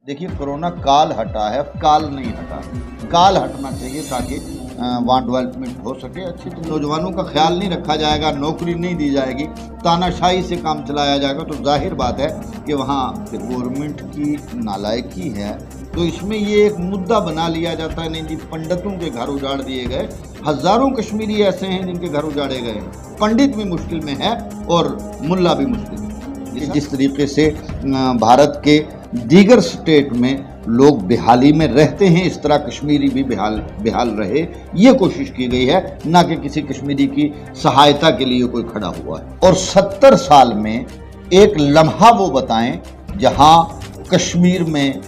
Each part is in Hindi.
देखिए, कोरोना काल हटा है, काल नहीं हटा। काल हटना चाहिए ताकि वहाँ डेवलपमेंट हो सके। अच्छी तो नौजवानों का ख्याल नहीं रखा जाएगा, नौकरी नहीं दी जाएगी, तानाशाही से काम चलाया जाएगा, तो जाहिर बात है कि वहाँ गवर्नमेंट की नालायकी है। तो इसमें ये एक मुद्दा बना लिया जाता है, नहीं जी पंडितों के घर उजाड़ दिए गए। हज़ारों कश्मीरी ऐसे हैं जिनके घर उजाड़े गए हैं। पंडित भी मुश्किल में है और मुल्ला भी मुश्किल में। जिस तरीके से भारत के दीगर स्टेट में लोग बेहाली में रहते हैं, इस तरह कश्मीरी भी बेहाल रहे, ये कोशिश की गई है, ना कि किसी कश्मीरी की सहायता के लिए कोई खड़ा हुआ है। और 70 साल में एक लम्हा वो बताएं जहां कश्मीर में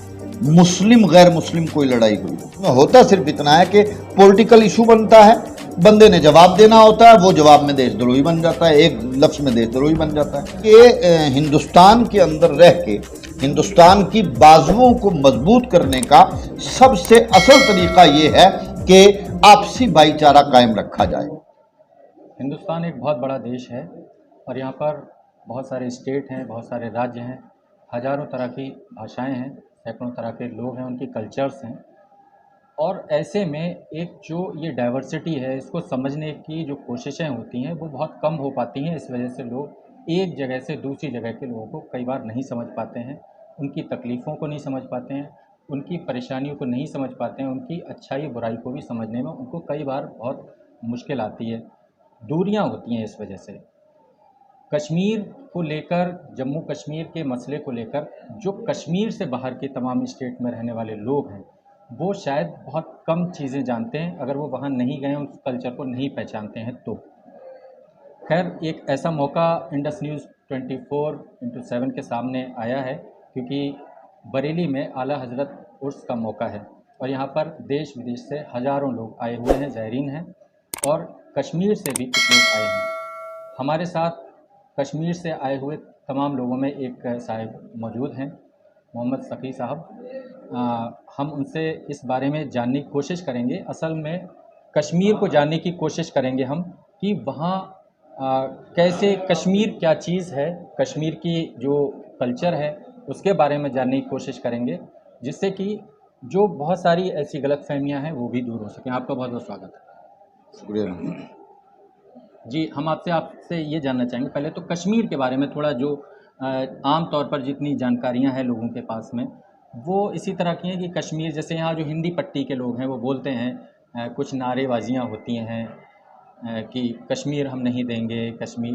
मुस्लिम गैर मुस्लिम कोई लड़ाई हुई। होता सिर्फ इतना है कि पॉलिटिकल इशू बनता है, बंदे ने जवाब देना होता है, वो जवाब में देशद्रोही बन जाता है, एक लफ्ज़ में देशद्रोही बन जाता है। ये हिंदुस्तान के अंदर रह के हिंदुस्तान की बाजुओं को मजबूत करने का सबसे असल तरीका ये है कि आपसी भाईचारा कायम रखा जाए। हिंदुस्तान एक बहुत बड़ा देश है और यहाँ पर बहुत सारे स्टेट हैं, बहुत सारे राज्य हैं, हज़ारों तरह की भाषाएं हैं, सैकड़ों तरह के लोग हैं, उनकी कल्चर्स हैं। और ऐसे में एक जो ये डाइवर्सिटी है, इसको समझने की जो कोशिशें होती हैं वो बहुत कम हो पाती हैं। इस वजह से लोग एक जगह से दूसरी जगह के लोगों को कई बार नहीं समझ पाते हैं, उनकी तकलीफ़ों को नहीं समझ पाते हैं, उनकी परेशानियों को नहीं समझ पाते हैं, उनकी अच्छाई बुराई को भी समझने में उनको कई बार बहुत मुश्किल आती है, दूरियां होती हैं। इस वजह से कश्मीर को लेकर, जम्मू कश्मीर के मसले को लेकर जो कश्मीर से बाहर के तमाम स्टेट में रहने वाले लोग हैं वो शायद बहुत कम चीज़ें जानते हैं, अगर वो वहाँ नहीं गए, उस कल्चर को नहीं पहचानते हैं तो। खैर, एक ऐसा मौका इंडस न्यूज़ 24/7 के सामने आया है, क्योंकि बरेली में आला हज़रत उर्स का मौका है और यहाँ पर देश विदेश से हज़ारों लोग आए हुए हैं, ज़ायरीन हैं, और कश्मीर से भी कुछ लोग आए हैं। हमारे साथ कश्मीर से आए हुए तमाम लोगों में एक साहिब मौजूद हैं, मोहम्मद सफ़ी साहब। हम उनसे इस बारे में जानने की कोशिश करेंगे, असल में कश्मीर को जानने की कोशिश करेंगे हम कि वहाँ कैसे, कश्मीर क्या चीज़ है, कश्मीर की जो कल्चर है उसके बारे में जानने की कोशिश करेंगे, जिससे कि जो बहुत सारी ऐसी गलतफहमियां हैं वो भी दूर हो सकें। आपका बहुत बहुत स्वागत है। शुक्रिया जी, हम आपसे ये जानना चाहेंगे पहले तो कश्मीर के बारे में थोड़ा, जो आम तौर पर जितनी जानकारियां हैं लोगों के पास में, वो इसी तरह की हैं कि कश्मीर, जैसे यहाँ जो हिंदी पट्टी के लोग हैं वो बोलते हैं, कुछ नारेबाजियाँ होती हैं कि कश्मीर हम नहीं देंगे, कश्मीर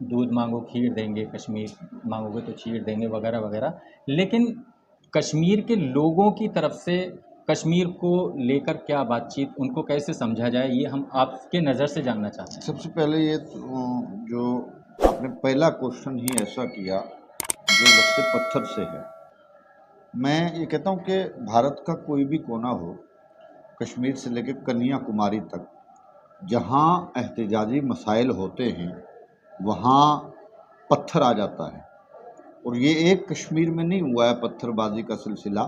दूध मांगो खीर देंगे, कश्मीर मांगोगे तो चीर देंगे, वगैरह वगैरह। लेकिन कश्मीर के लोगों की तरफ से कश्मीर को लेकर क्या बातचीत, उनको कैसे समझा जाए, ये हम आपके नज़र से जानना चाहते हैं। सबसे पहले ये जो आपने पहला क्वेश्चन ही ऐसा किया जो लफ्ज़ पत्थर से है। मैं ये कहता हूँ कि भारत का कोई भी कोना हो, कश्मीर से लेकर कन्याकुमारी तक, जहाँ एहतजाजी मसाइल होते हैं वहाँ पत्थर आ जाता है। और ये एक कश्मीर में नहीं हुआ है पत्थरबाजी का सिलसिला।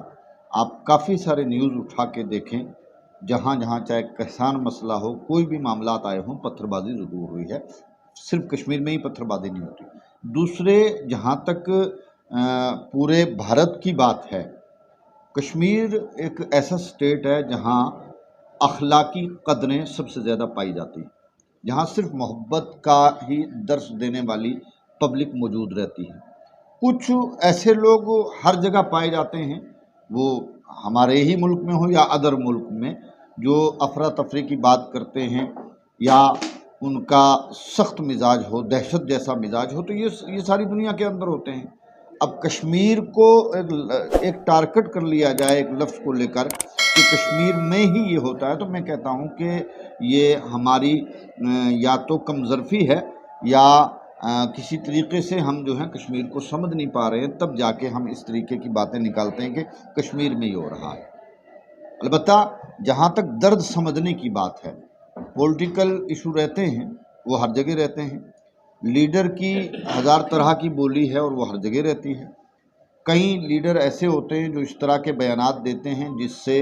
आप काफ़ी सारे न्यूज़ उठा के देखें, जहाँ जहाँ चाहे किसान मसला हो, कोई भी मामलात आए हों, पत्थरबाजी ज़रूर हुई है। सिर्फ कश्मीर में ही पत्थरबाजी नहीं होती। दूसरे, जहाँ तक पूरे भारत की बात है, कश्मीर एक ऐसा स्टेट है जहाँ अखलाकी कदरें सबसे ज़्यादा पाई जाती हैं, जहाँ सिर्फ मोहब्बत का ही दर्स देने वाली पब्लिक मौजूद रहती है। कुछ ऐसे लोग हर जगह पाए जाते हैं, वो हमारे ही मुल्क में हो या अदर मुल्क में, जो अफरा तफरी की बात करते हैं या उनका सख्त मिजाज हो, दहशत जैसा मिजाज हो, तो ये सारी दुनिया के अंदर होते हैं। अब कश्मीर को एक टारगेट कर लिया जाए एक लफ्ज़ को लेकर कि कश्मीर में ही ये होता है, तो मैं कहता हूँ कि ये हमारी या तो कमज़र्फ़ी है या किसी तरीके से हम जो है कश्मीर को समझ नहीं पा रहे हैं, तब जाके हम इस तरीके की बातें निकालते हैं कि कश्मीर में ही हो रहा है। अलबत्ता जहाँ तक दर्द समझने की बात है, पॉलिटिकल इशू रहते हैं, वो हर जगह रहते हैं। लीडर की हज़ार तरह की बोली है और वो हर जगह रहती है। कई लीडर ऐसे होते हैं जो इस तरह के बयानात देते हैं जिससे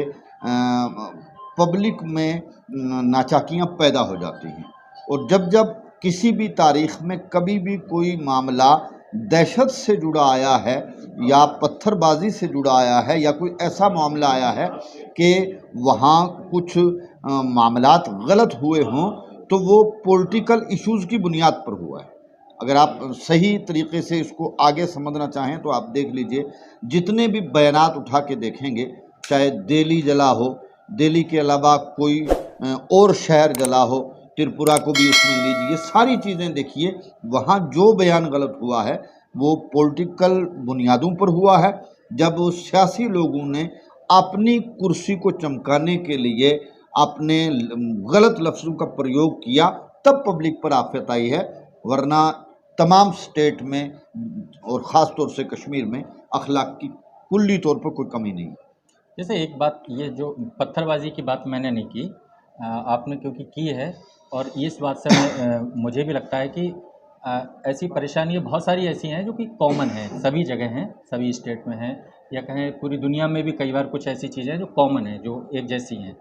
पब्लिक में नाचाकियाँ पैदा हो जाती हैं। और जब जब किसी भी तारीख़ में कभी भी कोई मामला दहशत से जुड़ा आया है या पत्थरबाजी से जुड़ा आया है या कोई ऐसा मामला आया है कि वहाँ कुछ मामलात गलत हुए हों, तो वो पॉलिटिकल इश्यूज़ की बुनियाद पर हुआ है। अगर आप सही तरीके से इसको आगे समझना चाहें तो आप देख लीजिए, जितने भी बयानात उठा के देखेंगे, चाहे दिल्ली जला हो, दिल्ली के अलावा कोई और शहर जला हो, त्रिपुरा को भी उसमें लीजिए, सारी चीज़ें देखिए, वहाँ जो बयान गलत हुआ है वो पॉलिटिकल बुनियादों पर हुआ है। जब उस सियासी लोगों ने अपनी कुर्सी को चमकाने के लिए अपने गलत लफ्ज़ों का प्रयोग किया, तब पब्लिक पर आफत आई है, वरना तमाम स्टेट में और ख़ास तौर से कश्मीर में अखलाक की कुल्ली तौर पर कोई कमी नहीं है। जैसे एक बात, ये जो पत्थरबाजी की बात मैंने नहीं की, आपने क्योंकि की है, और इस बात से मुझे भी लगता है कि ऐसी परेशानियाँ बहुत सारी ऐसी हैं जो कि कॉमन हैं, सभी जगह हैं, सभी स्टेट में हैं, या कहें पूरी दुनिया में भी कई बार कुछ ऐसी चीज़ें हैं जो कॉमन हैं, जो एक जैसी हैं।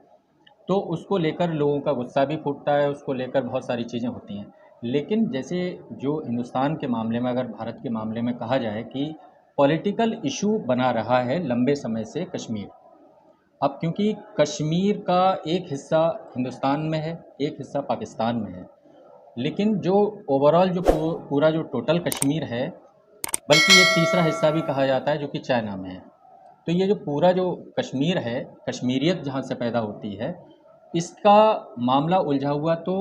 तो उसको लेकर लोगों का गुस्सा भी फूटता है, उसको लेकर बहुत सारी चीज़ें होती हैं। लेकिन जैसे जो हिंदुस्तान के मामले में, अगर भारत के मामले में कहा जाए कि पॉलिटिकल इशू बना रहा है लंबे समय से कश्मीर। अब क्योंकि कश्मीर का एक हिस्सा हिंदुस्तान में है, एक हिस्सा पाकिस्तान में है, लेकिन जो ओवरऑल जो पूरा जो टोटल कश्मीर है, बल्कि एक तीसरा हिस्सा भी कहा जाता है जो कि चाइना में है। तो ये जो पूरा जो कश्मीर है, कश्मीरियत जहाँ से पैदा होती है, इसका मामला उलझा हुआ तो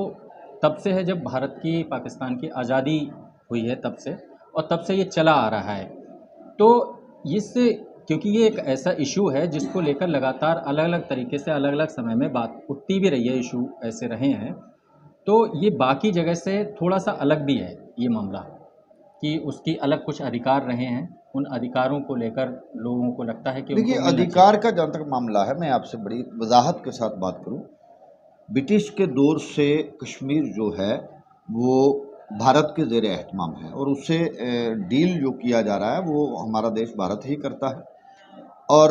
तब से है जब भारत की पाकिस्तान की आज़ादी हुई है, तब से, और तब से ये चला आ रहा है। तो इस क्योंकि ये एक ऐसा इशू है जिसको लेकर लगातार अलग अलग तरीके से अलग अलग समय में बात उठती भी रही है, इशू ऐसे रहे हैं, तो ये बाकी जगह से थोड़ा सा अलग भी है ये मामला, कि उसकी अलग कुछ अधिकार रहे हैं, उन अधिकारों को लेकर लोगों को लगता है कि देखिए, उनको मिलना अधिकार का जहाँ तक मामला है, मैं आपसे बड़ी वजाहत के साथ बात करूं, ब्रिटिश के दौर से कश्मीर जो है वो भारत के ज़ेर एहतमाम है, और उससे डील जो किया जा रहा है वो हमारा देश भारत ही करता है। और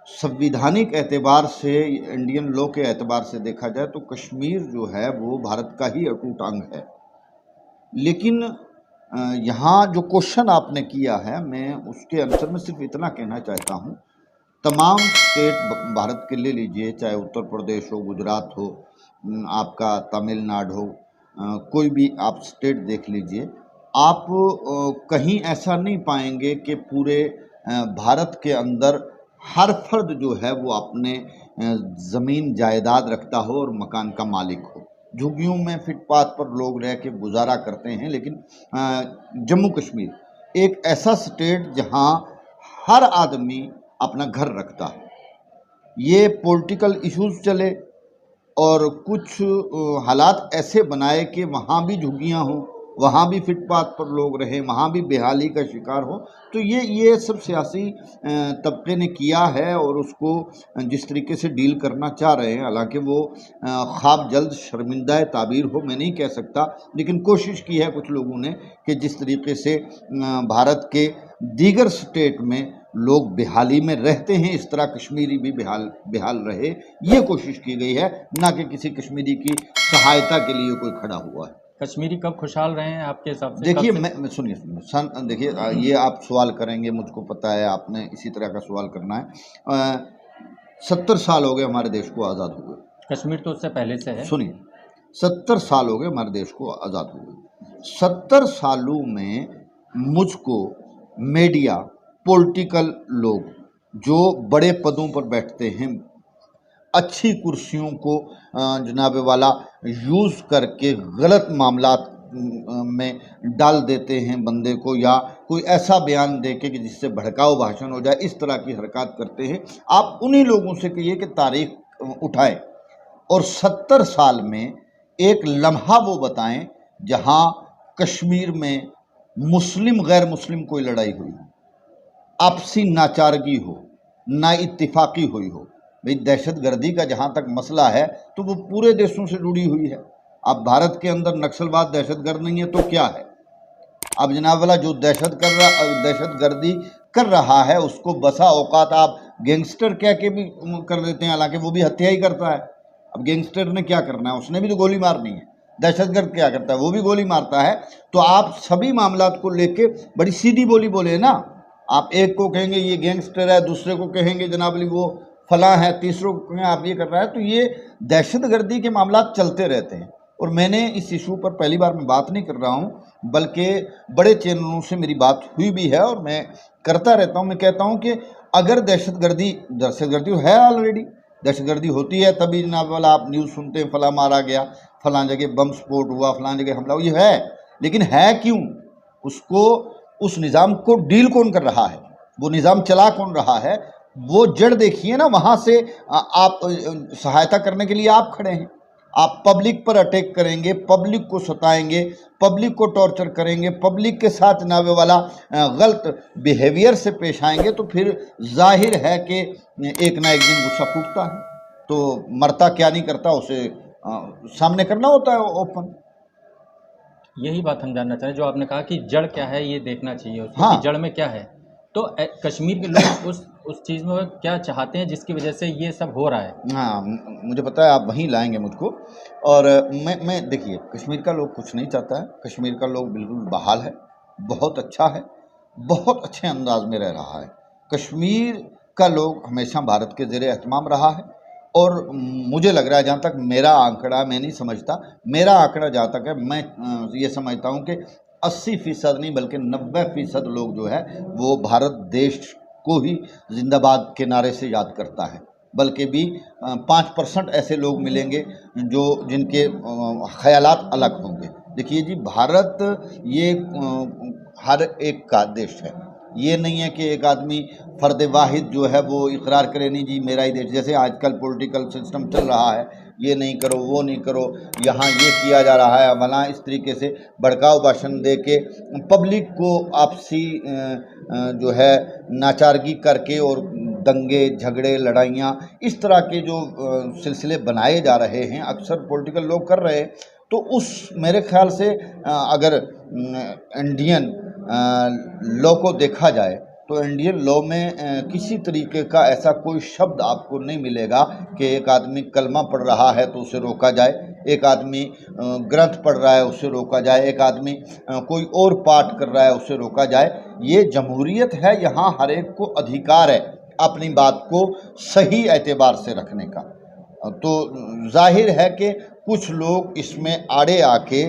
संविधानिक एतबार से, इंडियन लॉ के एतबार से देखा जाए तो कश्मीर जो है वो भारत का ही अटूट अंग है। लेकिन यहाँ जो क्वेश्चन आपने किया है, मैं उसके आंसर में सिर्फ इतना कहना चाहता हूँ, तमाम स्टेट भारत के ले लीजिए, चाहे उत्तर प्रदेश हो, गुजरात हो, आपका तमिलनाडु हो, कोई भी आप स्टेट देख लीजिए, आप कहीं ऐसा नहीं पाएंगे कि पूरे भारत के अंदर हर फर्द जो है वो अपने ज़मीन जायदाद रखता हो और मकान का मालिक हो। झुग्गियों में, फुटपाथ पर लोग रह के गुजारा करते हैं, लेकिन जम्मू कश्मीर एक ऐसा स्टेट जहां हर आदमी अपना घर रखता है। ये पॉलिटिकल इश्यूज चले और कुछ हालात ऐसे बनाए कि वहाँ भी झुग्गियाँ हों, वहाँ भी फुटपाथ पर लोग रहें, वहाँ भी बेहाली का शिकार हो, तो ये सब सियासी तबके ने किया है और उसको जिस तरीके से डील करना चाह रहे हैं, हालांकि वो ख्वाब जल्द शर्मिंदा ताबीर हो, मैं नहीं कह सकता, लेकिन कोशिश की है कुछ लोगों ने कि जिस तरीके से भारत के दीगर स्टेट में लोग बेहाली में रहते हैं, इस तरह कश्मीरी भी बेहाल रहे, ये कोशिश की गई है, ना कि किसी कश्मीरी की सहायता के लिए कोई खड़ा हुआ है। कश्मीरी कब खुशहाल रहे हैं आपके हिसाब से? देखिए, मैं सुनिए, देखिए, ये आप सवाल करेंगे, मुझको पता है आपने इसी तरह का सवाल करना है। 70 साल हो गए हमारे देश को आज़ाद हुए। कश्मीर तो उससे पहले से है। सुनिए, 70 साल हो गए हमारे देश को आज़ाद हुए। 70 सालों में मुझको मीडिया, पॉलिटिकल लोग जो बड़े पदों पर बैठते हैं, अच्छी कुर्सियों को जनाब वाला यूज़ करके गलत मामलात में डाल देते हैं बंदे को, या कोई ऐसा बयान दे के कि जिससे भड़काऊ भाषण हो जाए, इस तरह की हरकत करते हैं। आप उन्हीं लोगों से कहिए कि तारीख उठाएं और 70 साल में एक लम्हा वो बताएं जहां कश्मीर में मुस्लिम गैर मुस्लिम कोई लड़ाई हुई हो, आपसी नाचारगी हो, ना इत्तिफाकी हुई हो। भाई, दहशतगर्दी का जहाँ तक मसला है तो वो पूरे देशों से जुड़ी हुई है। अब भारत के अंदर नक्सलवाद दहशतगर्द नहीं है तो क्या है? अब जनाब वाला जो दहशतगर्दी कर रहा है उसको बसा औकात आप गैंगस्टर कह के भी कर देते हैं, हालांकि वो भी हत्या ही करता है। अब गैंगस्टर ने क्या करना है? उसने भी तो गोली मारनी है। दहशतगर्द क्या करता है? वो भी गोली मारता है। तो आप सभी मामलात को लेके बड़ी सीधी बोली बोले ना, आप एक को कहेंगे ये गैंगस्टर है, दूसरे को कहेंगे जनाब अली वो फलां है, तीसरों को कहेंगे आप ये कर रहा है। तो ये दहशतगर्दी के मामला चलते रहते हैं। और मैंने इस इशू पर पहली बार मैं बात नहीं कर रहा हूँ, बल्कि बड़े चैनलों से मेरी बात हुई भी है और मैं करता रहता हूँ। मैं कहता हूँ कि अगर दहशतगर्दी है ऑलरेडी, दहशतगर्दी होती है तभी जनाब वाला आप न्यूज़ सुनते हैं फला मारा गया, फलां जगह बम स्फोट हुआ, फलां जगह हमला हुआ, ये है। लेकिन है क्यों? उसको, उस निज़ाम को डील कौन कर रहा है, वो निज़ाम चला कौन रहा है, वो जड़ देखिए ना। वहाँ से आप सहायता करने के लिए आप खड़े हैं। आप पब्लिक पर अटैक करेंगे, पब्लिक को सताएंगे, पब्लिक को टॉर्चर करेंगे, पब्लिक के साथ नावे वाला गलत बिहेवियर से पेश आएंगे, तो फिर जाहिर है कि एक ना एक दिन गुस्सा फूटता है। तो मरता क्या नहीं करता, उसे सामने करना होता है ओपन। यही बात हम जानना चाहें, जो आपने कहा कि जड़ क्या है ये देखना चाहिए उसको, हाँ। कि जड़ में क्या है। तो कश्मीर के लोग उस चीज़ में वो क्या चाहते हैं जिसकी वजह से ये सब हो रहा है। हाँ, मुझे पता है आप वहीं लाएंगे मुझको। और मैं देखिए, कश्मीर का लोग कुछ नहीं चाहता है। कश्मीर का लोग बिल्कुल बहाल है, बहुत अच्छा है, बहुत अच्छे अंदाज में रह रहा है। कश्मीर का लोग हमेशा भारत के ज़ेरे एहतमाम रहा है। और मुझे लग रहा है, जहाँ तक मेरा आंकड़ा, मैं नहीं समझता, मेरा आंकड़ा जहाँ तक है, मैं ये समझता हूँ कि 80% नहीं बल्कि 90% लोग जो है वो भारत देश को ही जिंदाबाद के नारे से याद करता है। बल्कि भी 5% ऐसे लोग मिलेंगे जो जिनके ख्यालात अलग होंगे। देखिए जी, भारत ये हर एक का देश है। ये नहीं है कि एक आदमी फ़र्द वाहिद जो है वो इकरार करे नहीं जी मेरा ही देश। जैसे आजकल पॉलिटिकल सिस्टम चल रहा है, ये नहीं करो, वो नहीं करो, यहाँ ये किया जा रहा है, वहाँ इस तरीके से भड़काऊ भाषण दे के पब्लिक को आपसी जो है नाचारगी करके और दंगे झगड़े लड़ाइयाँ इस तरह के जो सिलसिले बनाए जा रहे हैं, अक्सर पॉलिटिकल लोग कर रहे हैं। तो उस मेरे ख्याल से अगर इंडियन लॉ को देखा जाए तो इंडियन लॉ में किसी तरीके का ऐसा कोई शब्द आपको नहीं मिलेगा कि एक आदमी कलमा पढ़ रहा है तो उसे रोका जाए, एक आदमी ग्रंथ पढ़ रहा है उसे रोका जाए, एक आदमी कोई और पाठ कर रहा है उसे रोका जाए। ये जमहूरियत है, यहाँ हर एक को अधिकार है अपनी बात को सही एतबार से रखने का। तो जाहिर है कि कुछ लोग इसमें आड़े आके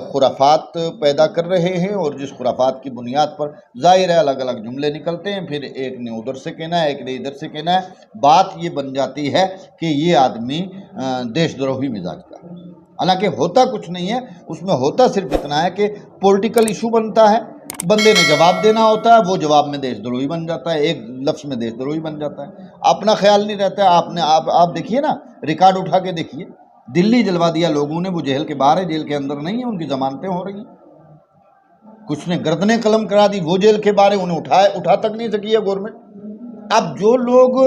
खुराफात पैदा कर रहे हैं, और जिस खुराफात की बुनियाद पर जाहिर है अलग अलग जुमले निकलते हैं, फिर एक ने उधर से कहना है, एक ने इधर से कहना है। बात ये बन जाती है कि ये आदमी देशद्रोही मिजाज का है। हालांकि होता कुछ नहीं है, उसमें होता सिर्फ इतना है कि पॉलिटिकल इशू बनता है, बंदे ने जवाब देना होता है, वो जवाब में देशद्रोही बन जाता है, एक लफ्ज़ में देशद्रोही बन जाता है। अपना ख्याल नहीं रहता है। आप देखिए ना, रिकॉर्ड उठा के देखिए, दिल्ली जलवा दिया लोगों ने, वो जेल के बाहर है, जेल के अंदर नहीं है, उनकी जमानतें हो रही हैं। कुछ ने गर्दनें कलम करा दी, वो जेल के बाहर है, उन्हें उठा तक नहीं सकी है गवर्नमेंट। अब जो लोग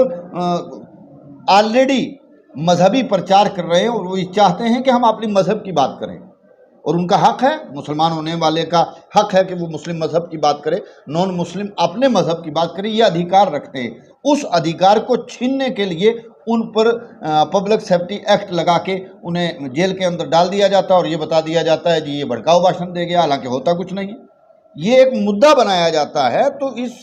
ऑलरेडी मजहबी प्रचार कर रहे हैं और वो चाहते हैं कि हम अपनी मजहब की बात करें, और उनका हक है, मुसलमान होने वाले का हक है कि वो मुस्लिम मजहब की बात करे, नॉन मुस्लिम अपने मजहब की बात करे, ये अधिकार रखते हैं। उस अधिकार को छीनने के लिए उन पर पब्लिक सेफ्टी एक्ट लगा के उन्हें जेल के अंदर डाल दिया जाता है, और ये बता दिया जाता है जी ये भड़काऊ भाषण दे गया, हालांकि होता कुछ नहीं है। ये एक मुद्दा बनाया जाता है। तो इस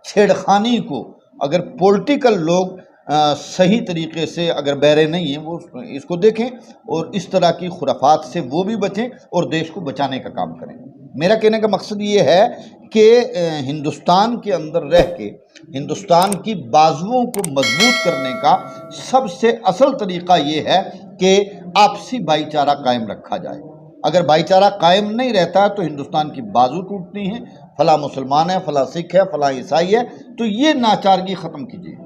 छेड़खानी को अगर पॉलिटिकल लोग सही तरीके से अगर बहरे नहीं हैं, वो इसको देखें और इस तरह की खुराफात से वो भी बचें और देश को बचाने का काम करें। मेरा कहने का मकसद ये है कि हिंदुस्तान के अंदर रह के हिंदुस्तान की बाजुओं को मजबूत करने का सबसे असल तरीका ये है कि आपसी भाईचारा कायम रखा जाए। अगर भाईचारा कायम नहीं रहता तो हिंदुस्तान की बाजू टूटती हैं, फला मुसलमान है, फला सिख है, फला ईसाई है, तो ये नाचारगी ख़त्म कीजिए।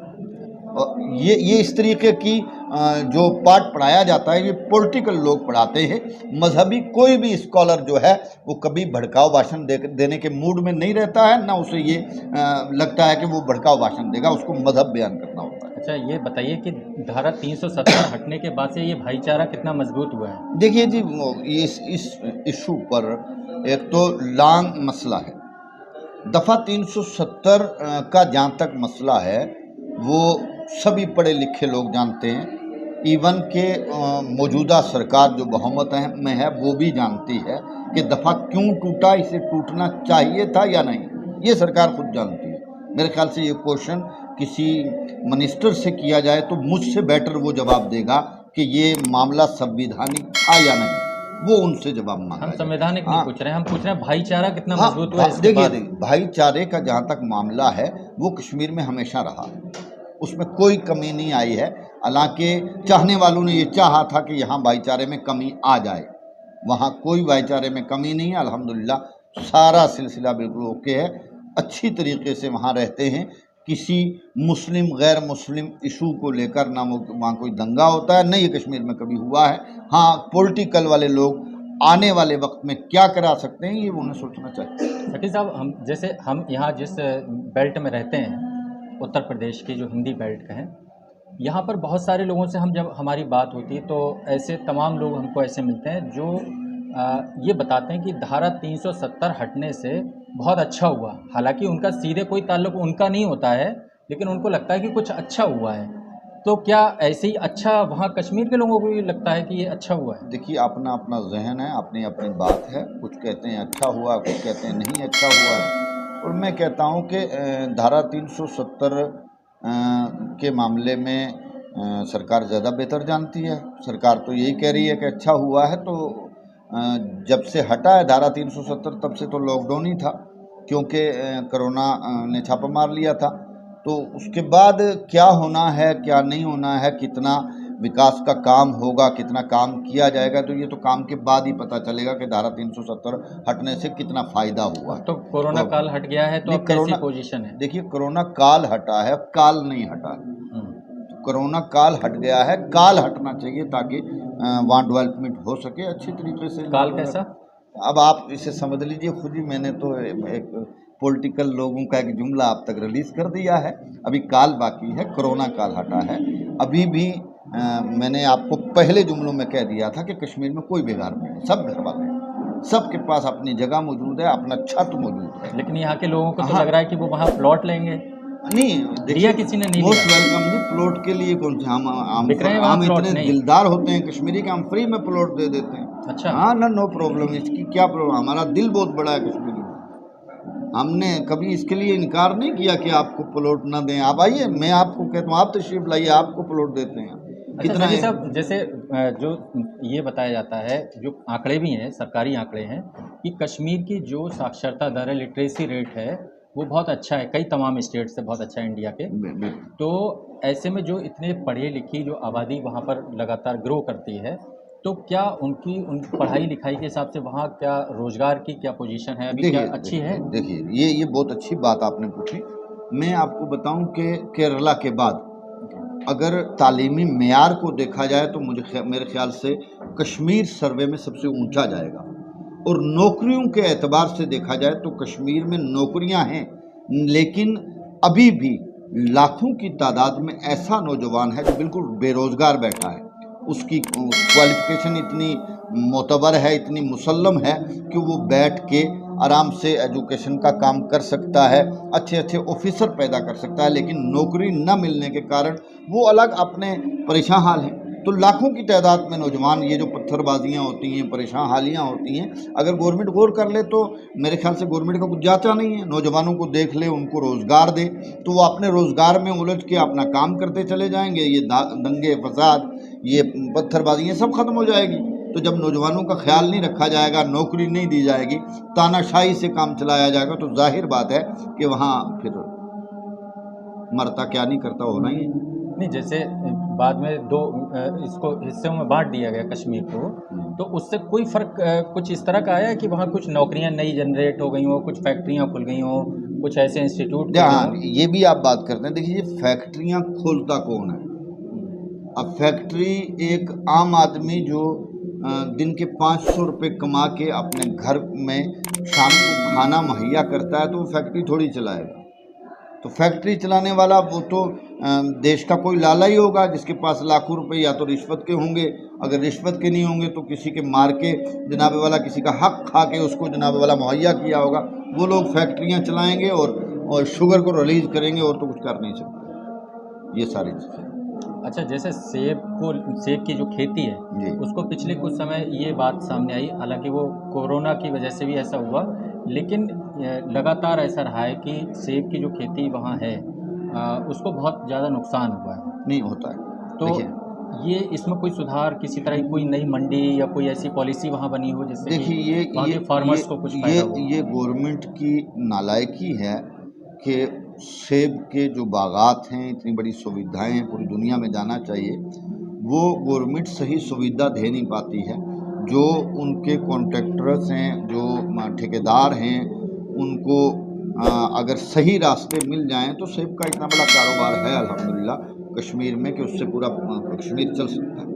ये इस तरीके की जो पाठ पढ़ाया जाता है, ये पॉलिटिकल लोग पढ़ाते हैं। मजहबी कोई भी स्कॉलर जो है वो कभी भड़काऊ भाषण देने के मूड में नहीं रहता है, ना उसे ये लगता है कि वो भड़काऊ भाषण देगा, उसको मजहब बयान करना होता है। अच्छा, ये बताइए कि धारा 370 हटने के बाद से ये भाईचारा कितना मजबूत हुआ है। देखिए जी, इस इशू पर एक तो लॉन्ग मसला है। दफ़ा 370 का जहाँ तक मसला है वो सभी पढ़े लिखे लोग जानते हैं। इवन के मौजूदा सरकार जो बहुमत में है वो भी जानती है कि दफ़ा क्यों टूटा, इसे टूटना चाहिए था या नहीं, ये सरकार खुद जानती है। मेरे ख्याल से ये क्वेश्चन किसी मिनिस्टर से किया जाए तो मुझसे बेटर वो जवाब देगा कि ये मामला संवैधानिक था या नहीं, वो उनसे जवाब मांगा हम जाए। संवैधानिक नहीं हाँ पूछ रहे हैं, हम पूछ रहे हैं भाईचारा कितना हाँ, मजबूत हुआ इसके देखिए बाद। देखिए, भाईचारे का जहाँ तक मामला है वो कश्मीर में हमेशा रहा, उसमें कोई कमी नहीं आई है। हालांकि चाहने वालों ने ये चाहा था कि यहाँ भाईचारे में कमी आ जाए, वहाँ कोई भाईचारे में कमी नहीं है। अल्हम्दुलिल्लाह सारा सिलसिला बिल्कुल ओके है, अच्छी तरीके से वहाँ रहते हैं। किसी मुस्लिम गैर मुस्लिम इशू को लेकर ना वहाँ कोई दंगा होता है, नहीं ये कश्मीर में कभी हुआ है। हाँ, पॉलिटिकल वाले लोग आने वाले वक्त में क्या करा सकते हैं ये उन्हें सोचना चाहिए। शकील साहब, हम यहाँ जिस बेल्ट में रहते हैं, उत्तर प्रदेश की जो हिंदी बेल्ट का है, यहाँ पर बहुत सारे लोगों से हम जब हमारी बात होती है तो ऐसे तमाम लोग हमको ऐसे मिलते हैं जो ये बताते हैं कि धारा 370 हटने से बहुत अच्छा हुआ। हालांकि उनका सीधे कोई ताल्लुक उनका नहीं होता है, लेकिन उनको लगता है कि कुछ अच्छा हुआ है। तो क्या ऐसे ही अच्छा वहाँ कश्मीर के लोगों को भी लगता है कि ये अच्छा हुआ है? देखिए, अपना अपना जहन है, अपनी अपनी बात है। कुछ कहते हैं अच्छा हुआ, कुछ कहते हैं नहीं अच्छा हुआ है। और मैं कहता हूँ कि धारा 370 के मामले में सरकार ज़्यादा बेहतर जानती है। सरकार तो यही कह रही है कि अच्छा हुआ है। तो जब से हटा है धारा 370 तब से तो लॉकडाउन ही था, क्योंकि कोरोना ने छापा मार लिया था। तो उसके बाद क्या होना है क्या नहीं होना है, कितना विकास का काम होगा, कितना काम किया जाएगा, तो ये तो काम के बाद ही पता चलेगा कि धारा 370 हटने से कितना फ़ायदा हुआ। तो कोरोना काल हट गया है तो नहीं, अब कैसी कोरोना, पोजीशन है? देखिए कोरोना काल हटा है, काल नहीं हटा। कोरोना काल हट गया है, काल हटना चाहिए ताकि वहाँ डेवलपमेंट हो सके अच्छी तरीके से। काल कैसा? अब आप इसे समझ लीजिए खुद ही। मैंने तो एक पॉलिटिकल लोगों का एक जुमला आप तक रिलीज कर दिया है। अभी काल बाकी है, कोरोना काल हटा है। अभी भी मैंने आपको पहले जुमलों में कह दिया था कि कश्मीर में कोई बेघर नहीं है, सब घर वाले हैं, सबके पास अपनी जगह मौजूद है, अपना छत मौजूद है। लेकिन यहाँ के लोगों को तो हाँ। लग रहा है कि वो वहाँ प्लॉट लेंगे। नहीं, दिया देखिए किसी ने नहीं मोस्ट दिया। वेलकम जी। प्लॉट के लिए कौन से बिक रहे हैं वहाँ हम प्लॉट इतने नहीं? दिलदार होते हैं कश्मीरी के, हम फ्री में प्लॉट दे देते हैं। अच्छा। हाँ ना, नो प्रॉब्लम, इसकी क्या प्रॉब्लम। हमारा दिल बहुत बड़ा है कश्मीरी में, हमने कभी इसके लिए इनकार नहीं किया कि आपको प्लॉट ना दें। आप आइए, मैं आपको कहता हूँ आप तशरीफ लाइए, आपको प्लॉट देते हैं। अच्छा कितना जैसे है? साहब, जैसे जो ये बताया जाता है, जो आंकड़े भी हैं, सरकारी आंकड़े हैं, कि कश्मीर की जो साक्षरता दर है, लिटरेसी रेट है, वो बहुत अच्छा है, कई तमाम स्टेट से बहुत अच्छा है इंडिया के। तो ऐसे में जो इतने पढ़ी लिखी जो आबादी वहाँ पर लगातार ग्रो करती है, तो क्या उन पढ़ाई लिखाई के हिसाब से वहाँ क्या रोजगार की क्या पोजीशन है अभी, क्या देखिए अच्छी है? देखिए, ये बहुत अच्छी बात आपने पूछी। मैं आपको बताऊं कि केरला के बाद अगर तालीमी मेयार को देखा जाए तो मेरे ख्याल से कश्मीर सर्वे में सबसे ऊंचा जाएगा। और नौकरियों के एतबार से देखा जाए तो कश्मीर में नौकरियां हैं, लेकिन अभी भी लाखों की तादाद में ऐसा नौजवान है जो बिल्कुल बेरोज़गार बैठा है। उसकी क्वालिफ़िकेशन इतनी मोतबर है, इतनी मुसल्लम है कि वो बैठ के आराम से एजुकेशन का काम कर सकता है, अच्छे अच्छे ऑफिसर पैदा कर सकता है, लेकिन नौकरी न मिलने के कारण वो अलग अपने परेशान हाल हैं। तो लाखों की तादाद में नौजवान, ये जो पत्थरबाजियाँ होती हैं, परेशान हालियाँ होती हैं, अगर गवर्नमेंट गौर कर ले तो मेरे ख्याल से गवर्नमेंट का कुछ जाता नहीं है। नौजवानों को देख ले, उनको रोज़गार दे, तो वो अपने रोज़गार में उलझ के अपना काम करते चले जाएंगे। ये दंगे फसाद, ये पत्थरबाजी, ये सब खत्म हो जाएगी। तो जब नौजवानों का ख्याल नहीं रखा जाएगा, नौकरी नहीं दी जाएगी, तानाशाही से काम चलाया जाएगा, तो जाहिर बात है कि वहाँ फिर मरता क्या नहीं करता होना ही है। नहीं, जैसे बाद में दो इसको हिस्सों में बांट दिया गया कश्मीर को, तो उससे कोई फ़र्क कुछ इस तरह का आया है कि वहाँ कुछ नौकरियाँ नई जनरेट हो गई हों, कुछ फैक्ट्रियाँ खुल गई हों, कुछ ऐसे इंस्टीट्यूट खुले हाँ, हों? ये भी आप बात करते हैं। देखिए, ये फैक्ट्रियाँ खोलता कौन है? अब फैक्ट्री एक आम आदमी जो दिन के 500 रुपये कमा के अपने घर में शाम को खाना मुहैया करता है, तो वो फैक्ट्री थोड़ी चलाएगा। तो फैक्ट्री चलाने वाला वो तो देश का कोई लाला ही होगा, जिसके पास लाखों रुपए या तो रिश्वत के होंगे। अगर रिश्वत के नहीं होंगे तो किसी के मार के जनाब वाला, किसी का हक खा के उसको जनाब वाला मुहैया किया होगा। वो लोग फैक्ट्रियाँ चलाएंगे और शुगर को रिलीज़ करेंगे, और तो कुछ कर नहीं सकते। ये सारी चीज़ें। अच्छा, जैसे सेब की जो खेती है, जी। उसको पिछले कुछ समय ये बात सामने आई, हालांकि वो कोरोना की वजह से भी ऐसा हुआ लेकिन लगातार ऐसा रहा है कि सेब की जो खेती वहाँ है उसको बहुत ज़्यादा नुकसान हुआ है। नहीं होता है। तो देखिए ये इसमें कोई सुधार, किसी तरह की कोई नई मंडी या कोई ऐसी पॉलिसी वहाँ बनी हो जिससे कि देखिए वहाँ के फार्मर्स को कुछ फ़ायदा हो? ये गवर्नमेंट की नालायकी है कि सेब के जो बागात हैं, इतनी बड़ी सुविधाएं हैं, पूरी दुनिया में जाना चाहिए, वो गवर्नमेंट सही सुविधा दे नहीं पाती है। जो उनके कॉन्ट्रैक्टर्स हैं, जो ठेकेदार हैं, उनको अगर सही रास्ते मिल जाएं तो सेब का इतना बड़ा कारोबार है अल्हम्दुलिल्लाह कश्मीर में कि उससे पूरा कश्मीर चल सकता है।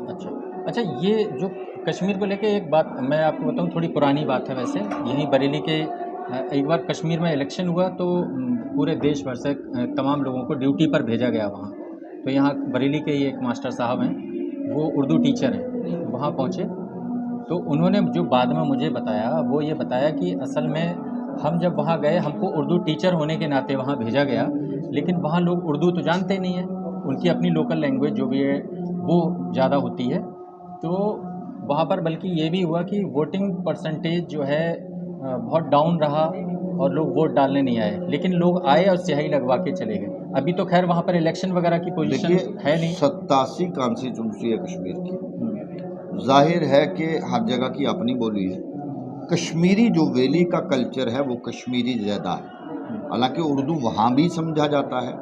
अच्छा, अच्छा, ये जो कश्मीर को लेके एक बात मैं आपको बताऊँ, थोड़ी पुरानी बात है वैसे। यहीं बरेली के एक बार कश्मीर में इलेक्शन हुआ तो पूरे देश भर से तमाम लोगों को ड्यूटी पर भेजा गया वहाँ। तो यहाँ बरेली के ही एक मास्टर साहब हैं, वो उर्दू टीचर हैं, वहाँ पहुँचे। तो उन्होंने जो बाद में मुझे बताया, वो ये बताया कि असल में हम जब वहाँ गए, हमको उर्दू टीचर होने के नाते वहाँ भेजा गया, लेकिन वहाँ लोग उर्दू तो जानते नहीं हैं। उनकी अपनी लोकल लैंग्वेज जो भी है वो ज़्यादा होती है। तो वहाँ पर बल्कि ये भी हुआ कि वोटिंग परसेंटेज जो है बहुत डाउन रहा और लोग वोट डालने नहीं आए, लेकिन लोग आए और स्याही लगवा के चले गए। अभी तो खैर वहाँ पर इलेक्शन वगैरह की पोजीशन देखिए है नहीं। 87 कॉन्स्टिट्यूंसी है कश्मीर की। हम्म, जाहिर है कि हर जगह की अपनी बोली है। कश्मीरी जो वैली का कल्चर है वो कश्मीरी ज़्यादा है, हालांकि उर्दू वहाँ भी समझा जाता है,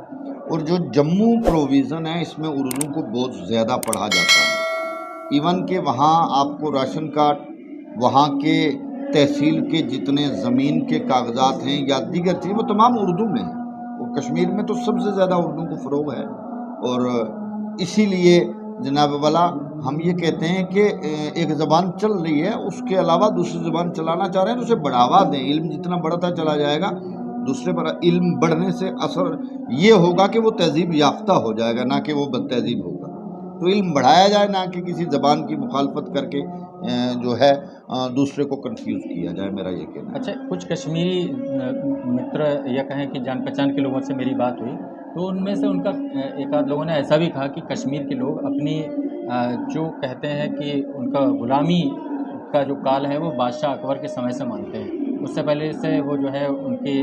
और जो जम्मू प्रोविज़न है इसमें उर्दू को बहुत ज़्यादा पढ़ा जाता है। इवन के वहाँ आपको राशन कार्ड, वहाँ के तहसील के जितने ज़मीन के कागजात हैं या दीगर चीज़ वो तमाम उर्दू में है। और कश्मीर में तो सबसे ज़्यादा उर्दू को फ़रोग है, और इसीलिए जनाब वाला हम ये कहते हैं कि एक ज़बान चल रही है, उसके अलावा दूसरी ज़बान चलाना चाह रहे हैं तो उसे बढ़ावा दें। इल्म जितना बढ़ता चला जाएगा, दूसरे पर इल्म बढ़ने से असर ये होगा कि वो तहज़ीब याफ्ता हो जाएगा, ना कि वो बदतहज़ीब होगा। तो इल्म बढ़ाया जाए, ना कि किसी ज़बान की मुखालफत करके जो है दूसरे को कंफ्यूज किया जाए, मेरा ये कहना है। अच्छा, कुछ कश्मीरी मित्र या कहें कि जान पहचान के लोगों से मेरी बात हुई, तो उनमें से उनका एक आध लोगों ने ऐसा भी कहा कि कश्मीर के लोग अपनी जो कहते हैं कि उनका गुलामी का जो काल है वो बादशाह अकबर के समय से मानते हैं। उससे पहले से वो जो है उनकी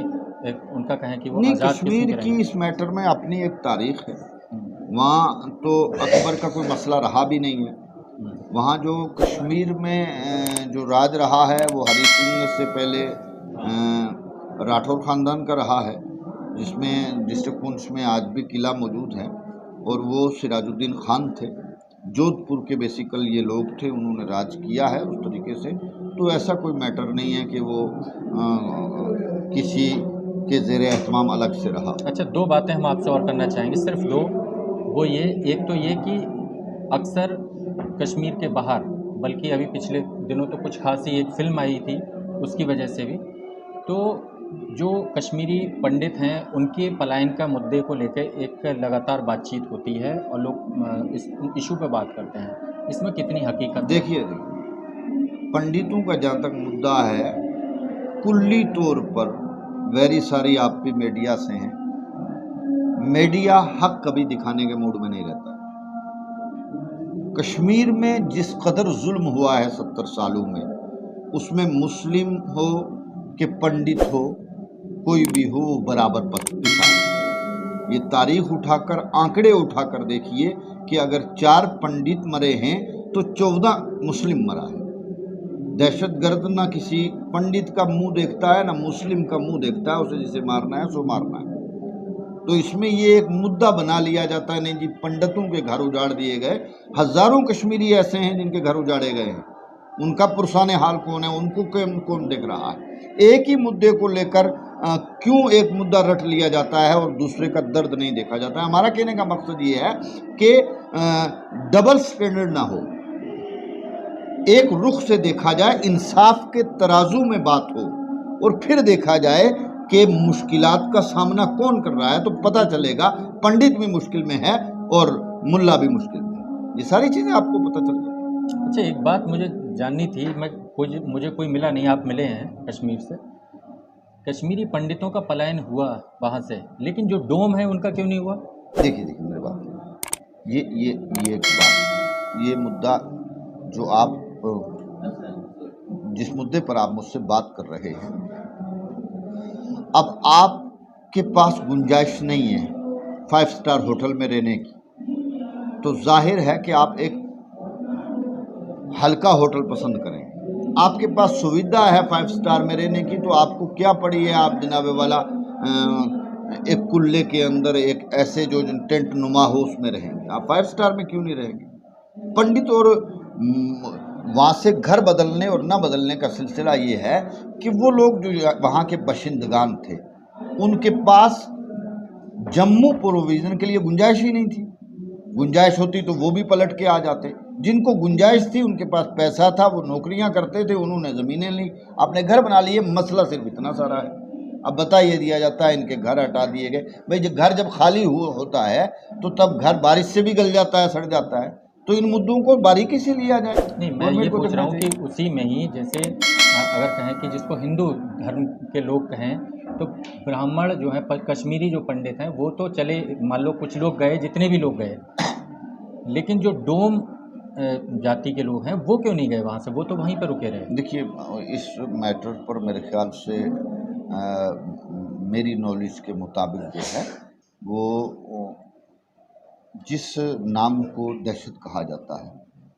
एक उनका कहें कि वो नहीं, आज़ाद किस्म कश्मीर के रहे की हैं। इस मैटर में अपनी एक तारीख है। हम्म, वहाँ तो अकबर का कोई मसला रहा भी नहीं है। हम्म, वहाँ जो कश्मीर में जो राज रहा है वो हरी सिंह से पहले राठौर ख़ानदान का रहा है, जिसमें डिस्ट्रिक्ट पुंछ में आज भी किला मौजूद है, और वो सिराजुद्दीन खान थे। जोधपुर के बेसिकल ये लोग थे, उन्होंने राज किया है उस तरीके से। तो ऐसा कोई मैटर नहीं है कि वो किसी के ज़ेर एहतमाम अलग से रहा। अच्छा, दो बातें हम आपसे और करना चाहेंगे, सिर्फ दो। वो ये, एक तो ये कि अक्सर कश्मीर के बाहर, बल्कि अभी पिछले दिनों तो कुछ खासी एक फ़िल्म आई थी उसकी वजह से भी, तो जो कश्मीरी पंडित हैं उनके पलायन का मुद्दे को लेकर एक लगातार बातचीत होती है और लोग इस इशू पे बात करते हैं। इसमें कितनी हकीकत है? देखिए पंडितों का जहाँ तक मुद्दा है, कुल्ली तौर पर वेरी सारी आप भी मीडिया से हैं, मीडिया हक कभी दिखाने के मूड में नहीं रहता। कश्मीर में जिस कदर जुल्म हुआ है 70 सालों में, उसमें मुस्लिम हो कि पंडित हो, कोई भी हो, वो बराबर पिसा है। ये तारीख उठाकर, आंकड़े उठाकर देखिए कि अगर 4 पंडित मरे हैं तो 14 मुस्लिम मरा है। दहशतगर्द ना किसी पंडित का मुंह देखता है, ना मुस्लिम का मुंह देखता है, उसे जिसे मारना है सो मारना है। तो इसमें ये एक मुद्दा बना लिया जाता है, नहीं जी पंडितों के घर उजाड़ दिए गए। हजारों कश्मीरी ऐसे हैं जिनके घर उजाड़े गए हैं, उनका पुरसाने हाल कौन है, उनको कौन देख रहा है। एक ही मुद्दे को लेकर क्यों एक मुद्दा रट लिया जाता है और दूसरे का दर्द नहीं देखा जाता है। हमारा कहने का मकसद ये है कि डबल स्टैंडर्ड ना हो, एक रुख से देखा जाए, इंसाफ के तराजू में बात हो, और फिर देखा जाए कि मुश्किलात का सामना कौन कर रहा है, तो पता चलेगा पंडित भी मुश्किल में है और मुल्ला भी मुश्किल में है। ये सारी चीज़ें आपको पता चल जाएगी। अच्छा, एक बात मुझे जाननी थी, मुझे कोई मिला नहीं, आप मिले हैं कश्मीर से। कश्मीरी पंडितों का पलायन हुआ वहाँ से, लेकिन जो डोम है उनका क्यों नहीं हुआ? देखिए मेरी बात, ये एक बात, ये मुद्दा जो आप जिस मुद्दे पर आप मुझसे बात कर रहे हैं, अब आपके पास गुंजाइश नहीं है 5 स्टार होटल में रहने की, तो जाहिर है कि आप एक हल्का होटल पसंद करें। आपके पास सुविधा है 5 स्टार में रहने की, तो आपको क्या पड़ी है, आप जनाबे वाला एक कुल्ले के अंदर एक ऐसे जो टेंट नुमा हो उसमें रहेंगे। आप 5 स्टार में क्यों नहीं रहेंगे? पंडित और वहाँ से घर बदलने और ना बदलने का सिलसिला ये है कि वो लोग जो वहाँ के बाशिंदगान थे, उनके पास जम्मू प्रोविज़न के लिए गुंजाइश ही नहीं थी। गुंजाइश होती तो वो भी पलट के आ जाते। जिनको गुंजाइश थी, उनके पास पैसा था, वो नौकरियां करते थे, उन्होंने ज़मीनें ली, अपने घर बना लिए। मसला सिर्फ इतना सारा है। अब बताइए, दिया जाता है इनके घर हटा दिए गए। भाई जब घर जब खाली होता है तो तब घर बारिश से भी गल जाता है, सड़ जाता है। तो इन मुद्दों को बारीकी से लिया जाए। नहीं, मैं ये पूछ रहा हूँ कि उसी में ही जैसे अगर कहें कि जिसको हिंदू धर्म के लोग कहें, तो ब्राह्मण जो हैं, कश्मीरी जो पंडित हैं, वो तो चले, मान लो कुछ लोग गए, जितने भी लोग गए, लेकिन जो डोम जाति के लोग हैं वो क्यों नहीं गए वहाँ से? वो तो वहीं पर रुके रहे। देखिए, इस मैटर पर मेरे ख्याल से मेरी नॉलेज के मुताबिक जो है वो जिस नाम को दहशत कहा जाता है,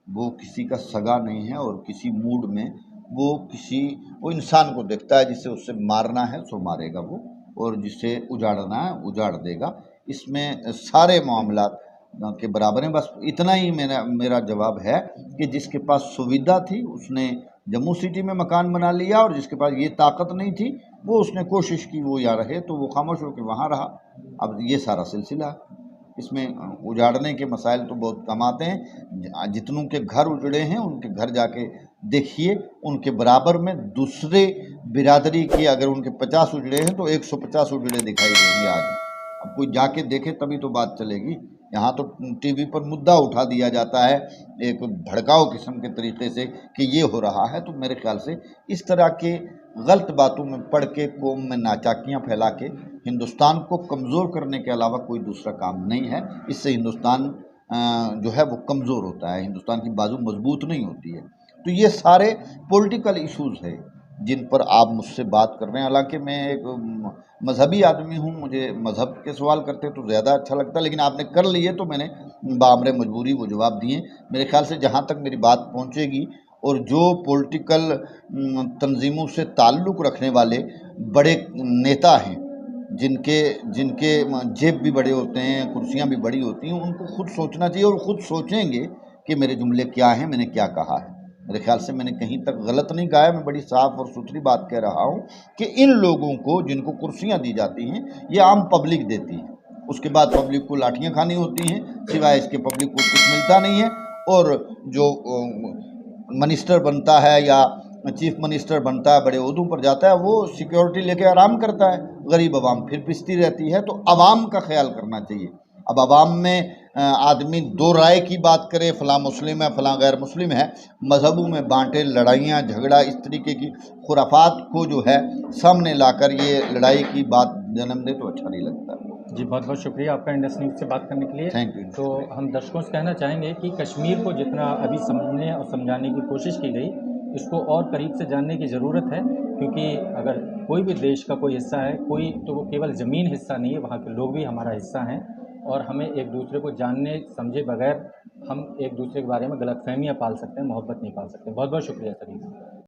वो किसी का सगा नहीं है, और किसी मूड में वो इंसान को देखता है, जिसे उससे मारना है सो मारेगा वो, और जिसे उजाड़ना है उजाड़ देगा। इसमें सारे मामलात के बराबर हैं। बस इतना ही मेरा जवाब है कि जिसके पास सुविधा थी उसने जम्मू सिटी में मकान बना लिया, और जिसके पास ये ताकत नहीं थी वो उसने कोशिश की वो यहाँ रहे, तो वो खामोश होकर वहाँ रहा। अब ये सारा सिलसिला है। इसमें उजाड़ने के मसाइल तो बहुत कम आते हैं। जितनों के घर उजड़े हैं उनके घर जाके देखिए, उनके बराबर में दूसरे बिरादरी के अगर उनके 50 उजड़े हैं तो 150 उजड़े दिखाई देंगे आज। अब कोई जाके देखे तभी तो बात चलेगी। यहाँ तो टीवी पर मुद्दा उठा दिया जाता है एक भड़काऊ किस्म के तरीके से कि ये हो रहा है। तो मेरे ख्याल से इस तरह के गलत बातों में पढ़ के कौम में नाचाकियाँ फैला के हिंदुस्तान को कमज़ोर करने के अलावा कोई दूसरा काम नहीं है। इससे हिंदुस्तान जो है वो कमज़ोर होता है, हिंदुस्तान की बाजू मजबूत नहीं होती है। तो ये सारे पॉलिटिकल इश्यूज़ है जिन पर आप मुझसे बात कर रहे हैं। हालांकि मैं एक मजहबी आदमी हूँ, मुझे मज़हब के सवाल करते तो ज़्यादा अच्छा लगता, लेकिन आपने कर लिए तो मैंने बामरे मजबूरी वो जवाब दिए। मेरे ख्याल से जहाँ तक मेरी बात पहुँचेगी, और जो पॉलिटिकल तंजीमों से ताल्लुक़ रखने वाले बड़े नेता हैं, जिनके जिनके जेब भी बड़े होते हैं, कुर्सियाँ भी बड़ी होती हैं, उनको खुद सोचना चाहिए, और ख़ुद सोचेंगे कि मेरे जुमले क्या हैं, मैंने क्या कहा है। मेरे ख्याल से मैंने कहीं तक गलत नहीं कहा है। मैं बड़ी साफ़ और सुथरी बात कह रहा हूँ कि इन लोगों को जिनको कुर्सियाँ दी जाती हैं, ये आम पब्लिक देती है। उसके बाद पब्लिक को लाठियाँ खानी होती हैं, सिवाय इसके पब्लिक को कुछ मिलता नहीं है। और जो मिनिस्टर बनता है या चीफ मिनिस्टर बनता है, बड़े ओहदों पर जाता है, वो सिक्योरिटी लेके आराम करता है, गरीब आवाम फिर पिसती रहती है। तो आवाम का ख्याल करना चाहिए। अब आवाम में आदमी दो राय की बात करे, फ़लाँ मुस्लिम है फ़लाँ गैर मुस्लिम है, मजहबों में बांटे, लड़ाइयाँ झगड़ा, इस तरीके की खुराफात को जो है सामने लाकर ये लड़ाई की बात जन्म दे, तो अच्छा नहीं लगता। जी, बहुत बहुत शुक्रिया आपका इंडस न्यूज़ से बात करने के लिए। Thank you. तो हम दर्शकों से कहना चाहेंगे कि कश्मीर को जितना अभी समझने और समझाने की कोशिश की गई, इसको और करीब से जानने की ज़रूरत है, क्योंकि अगर कोई भी देश का कोई हिस्सा है, कोई तो वो केवल ज़मीन हिस्सा नहीं है, वहाँ के लोग भी हमारा हिस्सा हैं, और हमें एक दूसरे को जानने समझे बगैर हम एक दूसरे के बारे में गलतफहमियाँ पाल सकते हैं, मोहब्बत नहीं पाल सकते। बहुत बहुत शुक्रिया सभी का।